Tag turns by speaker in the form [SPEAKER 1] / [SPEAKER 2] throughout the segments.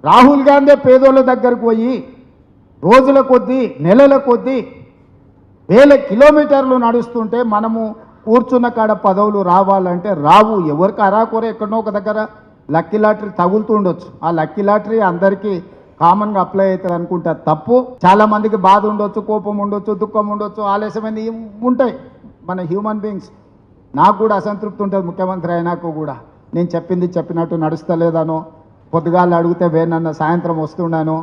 [SPEAKER 1] రాహుల్ గాంధీ పేదోళ్ళ దగ్గరకు పోయి రోజుల కొద్దీ నెలల కొద్దీ వేల కిలోమీటర్లు నడుస్తుంటే మనము కూర్చున్న కాడ పదవులు రావాలంటే రావు. ఎవరికి అరాకొర ఎక్కడో ఒక దగ్గర లక్కీ లాటరీ తగులుతూ ఉండొచ్చు. ఆ లక్కీ లాటరీ అందరికీ కామన్గా అప్లై అవుతుంది అనుకుంటా తప్పు. చాలా మందికి బాధ ఉండొచ్చు, కోపం ఉండొచ్చు, దుఃఖం ఉండొచ్చు, ఆలస్యమైన ఉంటాయి మన హ్యూమన్ బీయింగ్స్. నాకు కూడా అసంతృప్తి ఉంటుంది ముఖ్యమంత్రి అయినాక కూడా. నేను చెప్పింది చెప్పినట్టు నడుస్తలేదనో, పొద్దుగాళ్ళు అడిగితే వేనన్న సాయంత్రం వస్తున్నాను,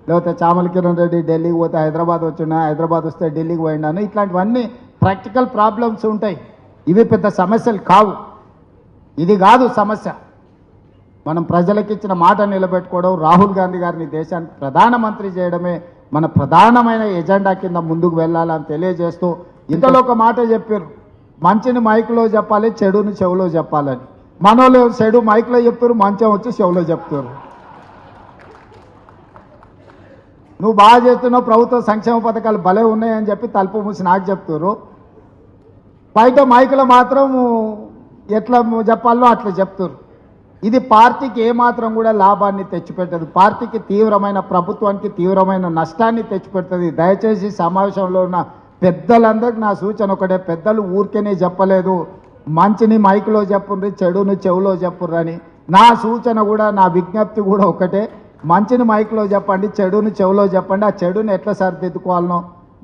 [SPEAKER 1] లేకపోతే చామల కిరణ్ రెడ్డి ఢిల్లీకి పోతే హైదరాబాద్ వచ్చినా, హైదరాబాద్ వస్తే ఢిల్లీకి పోయినాను, ఇట్లాంటివన్నీ ప్రాక్టికల్ ప్రాబ్లమ్స్ ఉంటాయి. ఇవి పెద్ద సమస్యలు కావు. ఇది కాదు సమస్య. మనం ప్రజలకు ఇచ్చిన మాట నిలబెట్టుకోవడం, రాహుల్ గాంధీ గారిని దేశానికి ప్రధానమంత్రి చేయడమే మన ప్రధానమైన ఎజెండా కింద ముందుకు వెళ్ళాలని తెలియజేస్తూ, ఇంతలో ఒక మాట చెప్పారు, మంచిని మైకులో చెప్పాలి, చెడుని చెవులో చెప్పాలని. మనోళ్ళు చెడు మైకులో చెప్తారు, మంచం వచ్చి చెవులో చెప్తారు. నువ్వు బాగా చేస్తున్నావు, ప్రభుత్వ సంక్షేమ పథకాలు భలే ఉన్నాయని చెప్పి తలుపు మూసి నాకు చెప్తారు. బయట మైకులో మాత్రం ఎట్లా చెప్పాలో అట్లా చెప్తారు. ఇది పార్టీకి ఏమాత్రం కూడా లాభాన్ని తెచ్చిపెట్టదు. పార్టీకి తీవ్రమైన, ప్రభుత్వానికి తీవ్రమైన నష్టాన్ని తెచ్చిపెడుతుంది. దయచేసి సమావేశంలో ఉన్న పెద్దలందరికీ నా సూచన ఒకటే, పెద్దలు ఊరికేనే చెప్పలేదు, మంచిని మైకులో చెప్పుర్రి, చెడుని చెవులో చెప్పుర్రని. నా సూచన కూడా, నా విజ్ఞప్తి కూడా ఒకటే, మంచిని మైకులో చెప్పండి, చెడుని చెవులో చెప్పండి. ఆ చెడుని ఎట్లా సరిదిద్దుకోవాలనో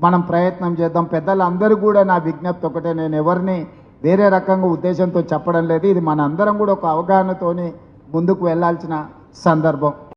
[SPEAKER 1] మనం ప్రయత్నం చేద్దాం. పెద్దలందరూ కూడా నా విజ్ఞప్తి ఒకటే, నేను ఎవరిని వేరే రకంగా ఉద్దేశంతో చెప్పడం లేదు. ఇది మన అందరం కూడా ఒక అవగాహనతోని ముందుకు వెళ్ళాల్సిన సందర్భం.